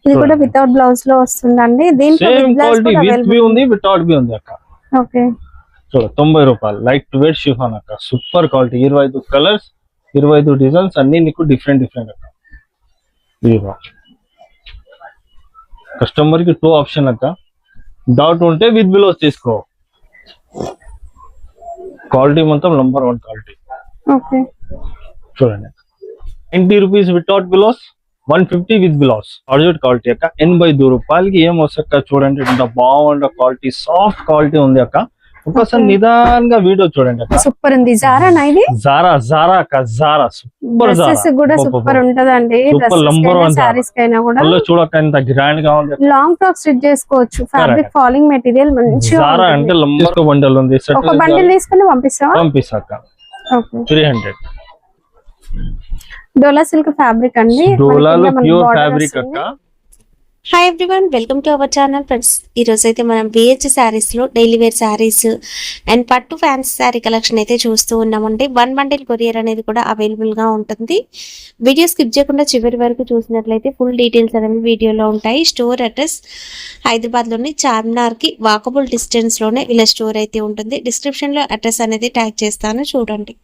ఇది కూడా without blouse లో వస్తుందండి. దీంట్లో సేమ్ క్వాలిటీ విత్ బి ఉంది, వితౌట్ బి ఉంది అక్క. ఓకే, చూడ 90 రూపాయలు లైట్ వెయిట్ షిఫాన్ అక్క. సూపర్ క్వాలిటీ, 25 కలర్స్, 25 డిజైన్స్ అన్ని నీకు డిఫరెంట్ డిఫరెంట్ అక్క. ఇదిగో కస్టమర్ కి 2 ఆప్షన్ అక్క. డౌట్ ఉంటే విత్ బిలోస్ తీసుకో. క్వాలిటీ మొత్తం నంబర్ 1 క్వాలిటీ. ఓకే, చూడండి 90 rupees without blouse, 150 with blouse. Georgette quality అక్క. 85 రూపాయలకి ఏం వస్తాక చూడండి. ఇంత బాగుండే క్వాలిటీ, సాఫ్ట్ క్వాలిటీ ఉంది అక్క. ఒకసారి నిదానంగా వీడియో చూడండి అక్క. సూపర్ ఉంది. జారా నా ఇది? జారా అక్క. Zara super. డ్రెస్సెస్ కూడా సూపర్ ఉంటదండి. సూపర్ నంబర్ 1 సారీస్ కైనా కూడా చూడక ఎంత గ్రాండ్ గా ఉంది. లాంగ్ ఫ్రాక్ స్టిచ్ చేసుకోవచ్చు. ఫ్యాబ్రిక్ ఫాలింగ్ మెటీరియల్ మంచిగా. జారా అంటే లంబర్ బండల్ ఉంది. ఒక బండిల్ తీసుకొని పంపిస్తాక. ఓకే, 300. డోలా సిల్క్ ఫ్యాబ్రిక్ అండి. డోలాలో ప్యూర్ ఫ్యాబ్రిక్ అక్క. Hi everyone, welcome to our channel friends. ఈరోజు అయితే మనం బిహెచ్ శారీస్లో డైలీ వేర్ శారీస్ అండ్ పట్టు ఫ్యాన్సీ శారీ కలెక్షన్ అయితే చూస్తూ ఉన్నామండి. 1 బండిల్ కొరియర్ అనేది కూడా అవైలబుల్గా ఉంటుంది. వీడియో స్కిప్ చేయకుండా చివరి వరకు చూసినట్లయితే ఫుల్ డీటెయిల్స్ అనేవి వీడియోలో ఉంటాయి. స్టోర్ అడ్రస్ హైదరాబాద్లోని చార్మినార్కి వాకబుల్ డిస్టెన్స్లోనే ఇలా స్టోర్ అయితే ఉంటుంది. డిస్క్రిప్షన్లో అడ్రస్ అనేది ట్యాగ్ చేస్తాను, చూడండి.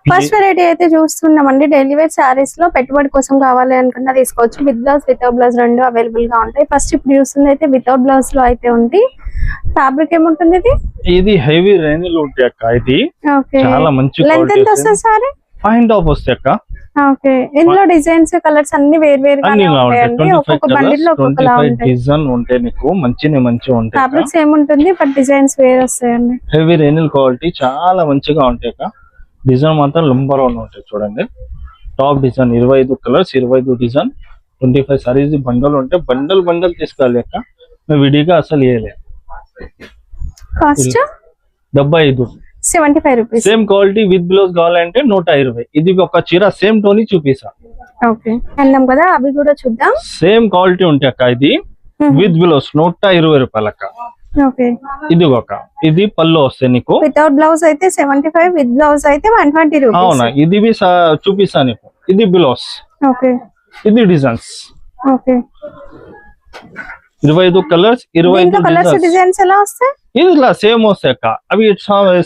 ఫస్ట్ వెరైటీ అయితే చూస్తున్నామండి. డైలీ వేర్ శారీస్ లో పెట్టుబడి కోసం కావాలి అనుకున్నా తీసుకోవచ్చు. విత్ బ్లౌజ్, వితౌట్ బ్లౌజ్ రెండు అవైలబుల్ గా ఉంటాయి. ఫస్ట్ ఇప్పుడు చూస్తుంది అయితే వితౌట్ బ్లౌజ్ లో అయితే ఉంది. ఫ్యాబ్రిక్ ఏముంటుంది ఇది? ఇది హెవీ రేనిల్ ఉంటాయి అక్క. ఇది చాలా మంచి లెంత్ ఎంత వస్తుంది సారీ? 5.5 వస్తాయి అక్క. ఓకే, ఇందులో డిజైన్స్ కలర్స్ అన్ని వేరు వేరుగా ఉంటాయండి. ఒక్కొక్క బండిల్ లో ఒక్కొక్కలా ఉంటాయి. డిజైన్ ఉంటే నీకు మంచి ఉంటాయి. ఫ్యాబ్రిక్స్ ఏముంటుంది బట్ డిజైన్స్ వేరు వస్తాయండి. హెవీ రేనిల్ క్వాలిటీ చాలా మంచిగా ఉంటాయి అక్క. డిజైన్ మాత్రం నంబర్ 1 ఉంటాయి. చూడండి top design, 25 colours, 25 design, 25 saris bundle ఉంటే బండల్ తీసుకోవాలి అక్క. విడిగా అసలు వేయలేదు. Cost 75 rupees. Same quality with blouse కావాలంటే 120. ఇది ఒక చీర సేమ్ టోనీ చూపిస్తా. ఓకే, అన్నాం కదా, అవి కూడా చూద్దాం. సేమ్ క్వాలిటీ ఉంటాయి అక్క. ఇది విత్ బ్లౌజ్ 120 రూపాయలు అక్క. ఓకే, ఇది ఒక ఇది పళ్ళు వస్తాయి నీకు. వితౌట్ బ్లౌజ్ అయితే 75, విత్ బ్లౌజ్ అయితే 120 రూపీస్. అవునా, ఇది చూపిస్తా నీకు. ఇది బ్లౌజ్. ఓకే, ఇది designs. Okay, 25 colours, 25 colours designs ఎలా వస్తాయి? ఇది ఇలా సేమ్ వస్తాయి అక్క. అవి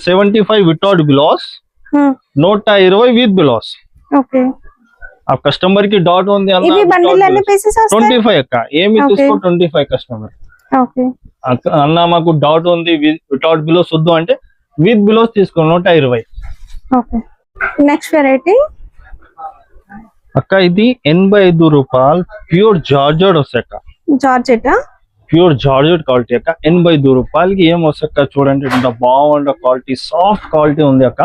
75 without blouse, 120 with blouse. Okay, ఆ కస్టమర్ కి డౌట్ ఉంది అన్న. ఇవి బండిల్ అన్ని పీసెస్ వస్తాయి. 25 అక్క. ఏమి తీసుకో 25 కస్టమర్. ఓకే, అన్న మాకు డౌట్ ఉంది వితౌట్ బ్లౌజ్ వద్దు అంటే విత్ బ్లౌజ్ తీసుకో 120. ఓకే, నెక్స్ట్ వెరైటీ అక్క. ఇది 85 రూపాయలు ప్యూర్ జార్జెట్ వస్తాయి అక్క. జార్జెట్ ప్యూర్ జార్జెట్ క్వాలిటీ అక్క. 85 రూపాయలకి ఏం వస్తాయి చూడండి. ఇంత బాగుండే క్వాలిటీ, సాఫ్ట్ క్వాలిటీ ఉంది అక్క.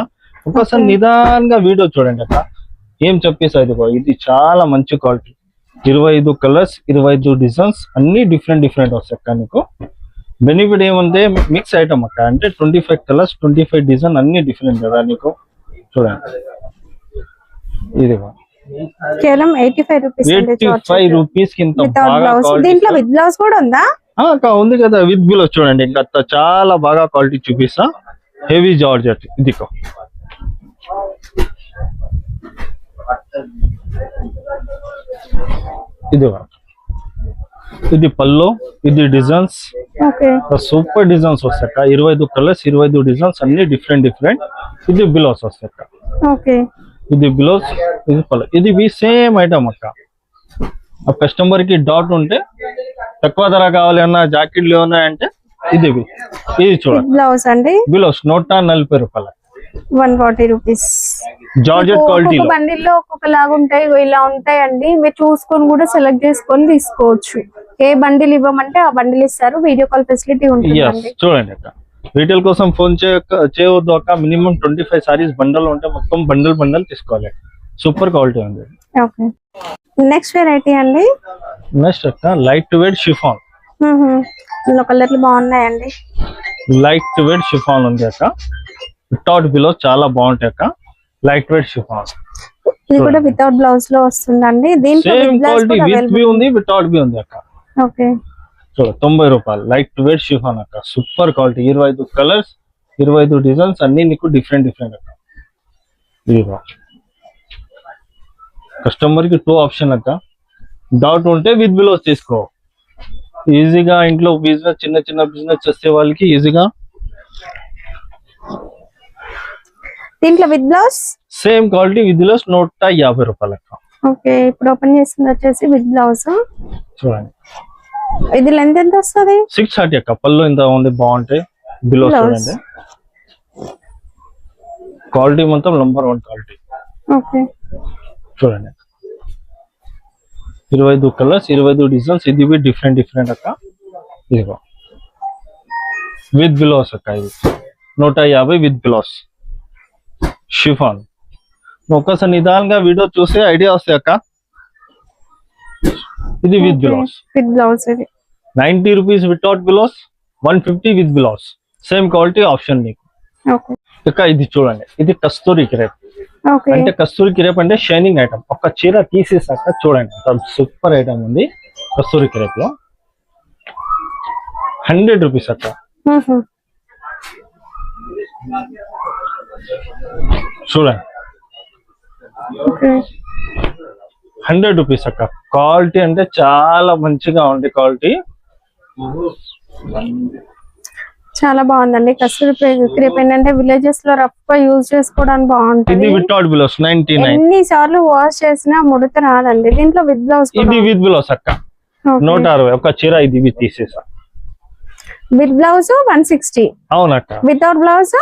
ఒకసారి నిదానంగా వీడియో చూడండి అక్క. ఏం చెప్పేసా ఇది చాలా మంచి క్వాలిటీ. 25 కలర్స్, 25 డిజైన్స్ అన్ని డిఫరెంట్ వస్తాయి అక్క. నీకు బెనిఫిట్ ఏముంటే మిక్స్ ఐటమ్ అక్క. అంటే 25 కలర్స్, 25 డిజైన్ అన్ని డిఫరెంట్ కదా నీకు. చూడండి ఇది కేవలం 85 రూపీస్. 85 రూపీస్ కి ఇంత బాగా క్వాలిటీ. దీంట్లో విత్ బ్లౌజ్ కూడా ఉందా? అక్క ఉంది కదా, విత్ బ్లౌజ్. చూడండి ఇంకా చాలా బాగా క్వాలిటీ చూపిస్తా. Heavy georgette. ఇదిగో ఇది పల్లో, ఇది డిజైన్స్. సూపర్ డిజైన్స్ వస్తాయి అక్క. 25 కలర్స్, 25 డిజైన్స్ అన్ని డిఫరెంట్. ఇది బ్లౌజ్ వస్తాయి అక్క. ఇది బ్లౌజ్, ఇది పల్లో. ఇది సేమ్ ఐటమ్ అక్క. ఆ కస్టమర్ కి డౌట్ ఉంటే తక్కువ ధర కావాలి అన్న, జాకెట్లు ఉన్నాయంటే ఇది చూడండి. బ్లౌజ్ అండి, బ్లౌజ్ 140 రూపాయలు, 140 రూపీస్. Georgette quality. బండిల్లో ఒక్కొక్కలాగా ఉంటాయి, ఇలా ఉంటాయండి. మీరు చూసుకొని కూడా సెలెక్ట్ చేసుకొని తీసుకోవచ్చు. ఏ బండిల్ ఇవ్వమంటే ఆ బండిల్ ఇస్తారు. వీడియో కాల్ ఫెసిలిటీ ఉంటుంది. చూడండి అక్క, రీటైల్ కోసం ఫోన్ చేయవద్దు అక్క. మినిమం 25 సారీస్ బండల్ ఉంటే మొత్తం బండల్ తీసుకోవాలి. సూపర్ క్వాలిటీ ఉంది. ఓకే, నెక్స్ట్ వెరైటీ అండి. నెక్స్ట్ అక్క లైట్ వెయిట్ షిఫాన్. ఇందులో కలర్లు బాగున్నాయండి. లైట్ వెయిట్ షిఫాన్ ఉంది అక్క. వితౌట్ బ్లౌజ్ చాలా బాగుంటాయి అక్క. Light weight chiffon. ఇది కూడా వితౌట్ బ్లౌజ్ లో వస్తుందండి. దీంట్లో సేమ్ క్వాలిటీ విత్ బి ఉంది, వితౌట్ బి ఉంది అక్క. ఓకే, చూడ 90 రూపాయలు లైట్ వెయిట్ షిఫాన్ అక్క. Super quality. 25 కలర్స్, 25 డిజైన్స్ అన్ని నీకు డిఫరెంట్ అక్క. ఇదిగో కస్టమర్ కి 2 ఆప్షన్ అక్క. డౌట్ ఉంటే విత్ బ్లౌజ్ తీసుకో. ఈజీగా ఇంట్లో బిజినెస్ చిన్న చిన్న బిజినెస్ చేసే వాళ్ళకి ఈజీగా. దీంట్లో with blouse same quality with blouse 150 రూపాయలు అక్క. ఓకే, ఇప్పుడు ఓపెన్ చేసింది వచ్చేసి విత్ బ్లౌజ్. చూడండి ఇది లెంత్ ఎంత వస్తుంది? 630 అక్క. పళ్ళు ఇంత ఉంది, బాగుంటాయి. బ్లౌజ్ చూడండి, క్వాలిటీ మొత్తం నంబర్ 1 క్వాలిటీ. ఓకే, చూడండి 25 కలర్స్, 25 డిజైన్స్. ఇది డిఫరెంట్ అక్క. ఇదిగో విత్ బ్లౌజ్ అక్క. ఇది 150 విత్ బ్లౌజ్ షిఫాన్. ఒక్కసారి నిదానంగా వీడియో చూస్తే ఐడియా వస్తాయి అక్క. ఇది విత్ బ్లౌజ్. విత్ బ్లౌజ్ ఇది 90 rupees without blouse, 150 with blouse. Same quality option నీకు. ఓకే ఇక ఇది చూడండి, ఇది కస్తూరి క్రేప్. ఓకే, అంటే కస్తూరి క్రేప్ అంటే షైనింగ్ ఐటమ్. ఒక చీర తీసేసాక చూడండి, సూపర్ ఐటమ్ ఉంది కస్తూరి క్రేప్ లో. 100 రూపీస్ అక్క. చూడండి ఓకే 100 రూపీస్ అక్క. క్వాలిటీ అంటే చాలా మంచిగా ఉంది క్వాలిటీ. చాలా బాగుందండి. కస్తూరి క్రేప్ ఏంటంటే విలేజెస్ లో రఫ్ గా యూజ్ చేసుకోవడానికి బాగుంటుంది. ఇది వితౌట్ బ్లౌజ్ 99. ఎన్ని సార్లు వాష్ చేసినా ముడత రాదండి. దీంట్లో విత్ బ్లౌజ్ ఇది విత్ బ్లౌజ్ అక్క. 160 ఒక చీర. ఇది తీసేసా. With blouse 160. అవునక్క. Without blouse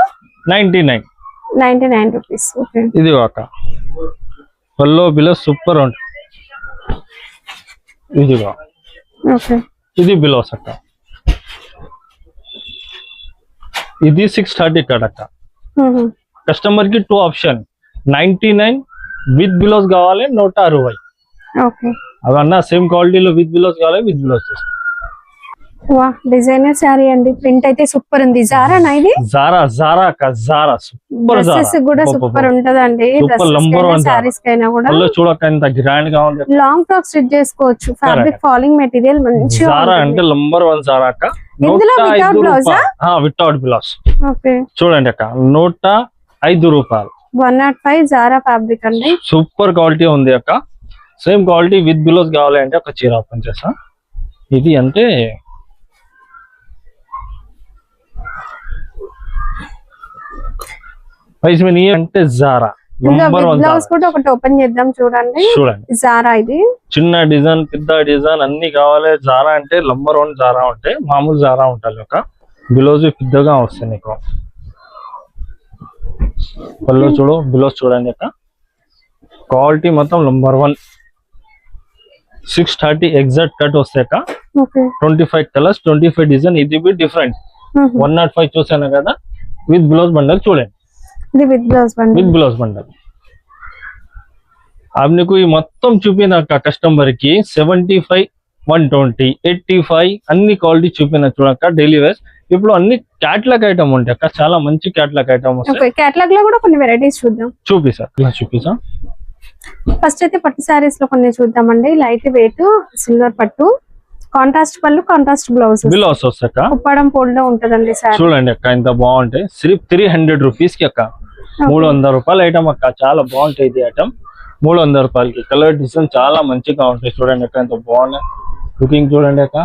99 rupees. ఓకే, ఇది అక్క. పల్లో బ్లౌజ్ సూపర్ ఉంటుంది. ఇదిగో ఓకే, ఇది బ్లౌజ్ అక్క. ఇది 630 కడక్క. కస్టమర్ కి 2 ఆప్షన్, 99 విత్ బ్లౌజ్ కావాలి, 160. ఓకే, అవన్నా సేమ్ క్వాలిటీలో విత్ బ్లౌజ్ కావాలి, విత్ బ్లౌజ్. వా డిజైనర్ శారీ అండి. ప్రింట్ అయితే సూపర్ ఉంది. జారా నా ఇది? జారా అక్క. Zara super. డ్రెస్సెస్ కూడా సూపర్ ఉంటదండి. సారీస్ కైనా కూడా చూడక ఎంత గ్రాండ్ గా ఉంది. లాంగ్ ఫ్రాక్ స్టిచ్ చేసుకోవచ్చు. ఫ్యాబ్రిక్ ఫాలింగ్ మెటీరియల్ మంచిగా. జారా అంటే నంబర్ 1 జారా అక్క. ఇందులో without blouse? Without blouse. Okay, చూడండి అక్క, 105 రూపాయలు. 105 జారా ఫ్యాబ్రిక్ అండి. సూపర్ క్వాలిటీ ఉంది అక్క. సేమ్ క్వాలిటీ విత్ బ్లౌజ్ కావాలి అంటే ఒక చీర ఓపెన్ చేస్తా. ఇది అంటే అంటే జారా నంబర్ 1 బ్లౌజ్ కూడా ఒకటి ఓపెన్ చేద్దాం. చూడండి జారా. ఇది చిన్న డిజైన్, పెద్ద డిజైన్ అన్ని కావాలి. జారా అంటే నంబర్ 1 జారా ఉంటే మామూలు జారా ఉంటుంది. ఒక బ్లౌజ్ పెద్దగా వస్తుంది నీకు. పళ్ళు చూడు, బ్లౌజ్ చూడండి అక్క. క్వాలిటీ మొత్తం నంబర్ 1. 630 ఎగ్జాక్ట్ కట్ వస్తాయి అక్క. 25 కలర్స్, 25 డిజైన్. ఇది డిఫరెంట్. 105 చూసాను కదా. విత్ బ్లౌజ్ బండల్ చూడండి. ఇది విత్ బ్లౌజ్ బండల్. अब నీకు ఈ మొత్తం చూపినాక కస్టమర్ కి 75, 120, 85 అన్ని క్వాలిటీ చూపిన చూడక డైలీ వేర్స్. ఇప్పుడు అన్ని క్యాటలాగ్ ఐటమ్ ఉంటాయి అక్క. చాలా మంచి క్యాటలాగ్ ఐటమ్ వస్తాయి. క్యాటలాగ్ లో కూడా కొన్ని వెరైటీస్ చూద్దాం. చూపిస్తా. ఫస్ట్ అయితే పట్టు సారీస్ లో కొన్ని చూద్దామండి. లైట్ వెయిట్ సిల్వర్ పట్టు, కాంట్రాస్ట్ పళ్ళు, కాంట్రాస్ట్ బ్లౌజ్ వస్తాక ఉప్పడం పోల్లో ఉంటదండి సారీ. చూడండి అక్క, ఇంత బాగుంటాయి. సిర్ఫ్ 300 రూపీస్ కి అక్క. 300 రూపాయల ఐటమ్ అక్క. చాలా బాగుంటాయి ఇది ఐటమ్. 300 రూపాయలకి. కలర్ డిజైన్ చాలా మంచిగా ఉంటాయి. చూడండి అక్క, ఎంత బాగున్నాయి. లుకింగ్ చూడండి అక్క.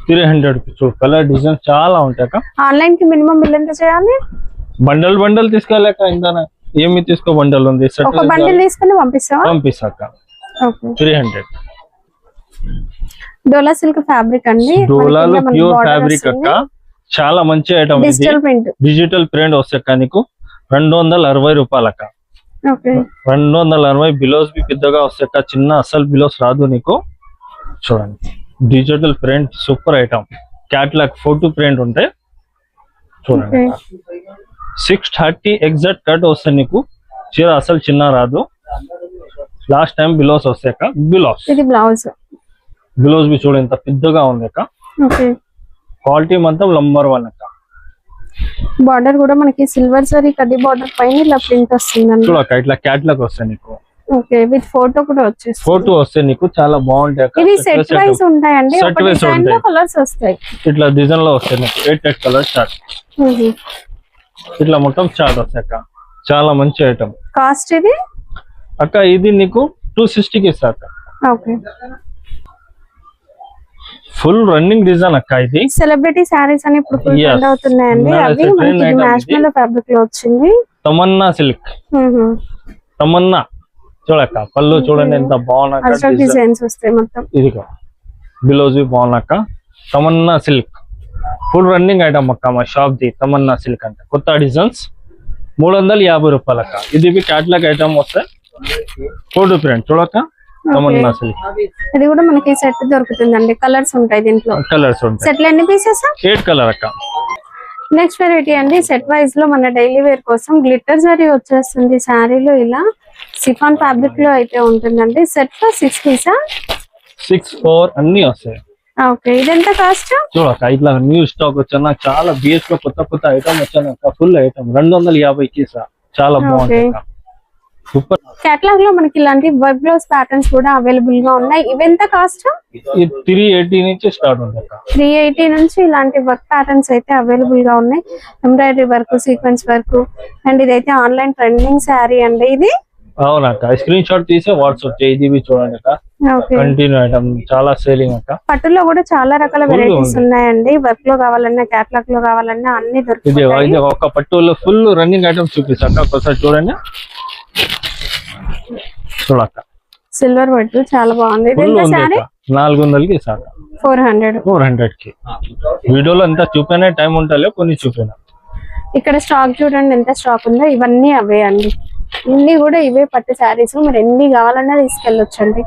300 రూపీస్. కలర్ డిజైన్ చాలా ఉంటాయి అక్క. ఆన్లైన్ కి మినిమం బిల్ ఎంత చేయాలి? బండల్ తీసుకోలేక ఇందా ఏమి తీసుకో. బండల్ ఉంది, ఒక బండిల్ తీసుకుని పంపిస్తాక. 300. డోలా సిల్క్ ఫ్యాబ్రిక్ అండి. డోలాలో ప్యూర్ ఫ్యాబ్రిక్ అక్క. చాలా మంచి ఐటమ్. డిజిటల్ ప్రింట్ వస్తాక నీకు 260 రూపాయలు అక్క. 260. బ్లౌజ్ బి పెద్దగా వస్తాక, చిన్న అసలు బ్లౌజ్ రాదు నీకు. చూడండి digital print super item. Catalogue photo print ఉంటాయి. చూడండి 630 ఎగ్జాక్ట్ కట్ వస్తాయి నీకు. చీర అసలు చిన్న రాదు. లాస్ట్ టైం బ్లౌజ్ వస్తాక బ్లౌజ్ బి చూడండి ఎంత పెద్దగా ఉంది అక్క. క్వాలిటీ మొత్తం నంబర్ 1 అక్క. బార్డర్ కూడా మనకి సిల్వర్ సారీ కడ్డీ బార్డర్ పైన ఇలా ప్రింట్ వస్తుంది. చూడక ఇట్లా క్యాటలాగ్ వస్తాయి నీకు. ఓకే, విత్ ఫోటో కూడా వచ్చేసి ఫోటో వస్తాయి నీకు. చాలా బాగుంటాయి. ఇది సెట్ వైస్ ఉంటాయండి. ఒక డిజైన్ లో కలర్స్ వస్తాయి. ఇట్లా డిజైన్ లో వస్తాయి నీకు. 8 కలర్ చార్ట్. ఇట్లా మొత్తం చార్ట్ వస్తాయి అక్క. చాలా మంచి ఐటమ్. కాస్ట్ ఇది అక్క ఇది నీకు 260కి ఇస్తా అక్క. ఓకే, ఫుల్ రన్నింగ్ డిజైన్ అక్క ఇది. సెలబ్రిటీ శారీస్ అని ఇప్పుడు ఫుల్ Yes. ట్రెండ్ అవుతున్నాయండి. Nice అవి trend మనకి item నేషనల్ ఫ్యాబ్రిక్ లో వచ్చింది. తమన్నా సిల్క్. తమన్నా చూడక్క పళ్ళు చూడండి ఎంత బాగున్నాక అల్ట్రా డిజైన్స్ వస్తాయి మొత్తం. ఇదిగో బ్లౌజ్ బాగున్నాక Tamannaah silk full running item అక్క మా షాప్ ది. తమన్నా సిల్క్ అంటే కొత్త డిజైన్స్ 350 రూపాయలు అక్క. ఇది క్యాటలాగ్ ఐటమ్ వస్తే ఫోటో ప్రింట్ చూడక్క తమన్నా సిల్క్. ఇది కూడా మనకి సెట్ దొరుకుతుందండి, కలర్స్ ఉంటాయి దీంట్లో. కలర్స్ ఉంటాయి. సెట్ లో ఎన్ని పీసెస్? 8 కలర్ అక్క. నెక్స్ట్ వెరైటీ అండి, సెట్ వైజ్ లో మన డైలీ వేర్ కోసం గ్లిటర్ జరీ వచ్చేస్తుంది శారీలో. ఇలా సిఫాన్ ఫ్యాబ్రిక్ లో అయితే ఉంటుందండి. సెట్ లో 6 పీసా? 6, 4 అన్ని వస్తాయి. ఓకే, ఇది ఎంత కాస్ట్? చూడక్క ఇట్లా న్యూ స్టాక్ వచ్చాను, చాలా బిఎస్ లో కొత్త ఐటమ్ వచ్చాను అక్క. ఫుల్ ఐటమ్ 250కి చాలా బాగుంది అక్క. సూపర్. కేటలాగ్ లో మనకి ఇలాంటి వర్క్ బ్లౌజ్ ప్యాటర్న్స్ కూడా అవైలబుల్ గా ఉన్నాయి. ఇవి ఎంత కాస్ట్? 380 నుంచి స్టార్ట్ ఉంది అక్క. 380 నుంచి ఇలాంటి వర్క్ ప్యాటర్న్స్ అయితే అవైలబుల్ గా ఉన్నాయి. Embroidery work, sequence work, and ఇదైతే ఆన్లైన్ ట్రెండింగ్ శారీ అండి ఇది. అవునక్క, స్క్రీన్ షాట్ తీసి వాట్సాప్ చేయి చూడండి అక్క. కంటిన్యూ ఐటమ్ చాలా సేలింగ్ అక్క. పట్టులో కూడా చాలా రకాల వెరైటీస్ ఉన్నాయండి. వర్క్ లో కావాలన్నా, కేటలాగ్ లో కావాలన్నా అన్ని ఇది దొరుకుతాయి. ఒక పట్టులో ఫుల్ రన్నింగ్ ఐటమ్ చూపిస్తాక ఒకసారి చూడండి. చూడక్క సిల్వర్ పట్టు చాలా బాగుంది. ఇది ఎంత శారీ? 400కి ఇస్తాక 400కి. వీడియోలో ఎంత చూపినా టైం ఉంటలే, కొన్ని చూపినా. ఇక్కడ స్టాక్ చూడండి ఎంత స్టాక్ ఉందో. ఇవన్నీ అవే అండి, ఇన్ని కూడా ఇవే పట్టు శారీస్. మరి ఎన్ని కావాలన్నా తీసుకెళ్ళొచ్చండి.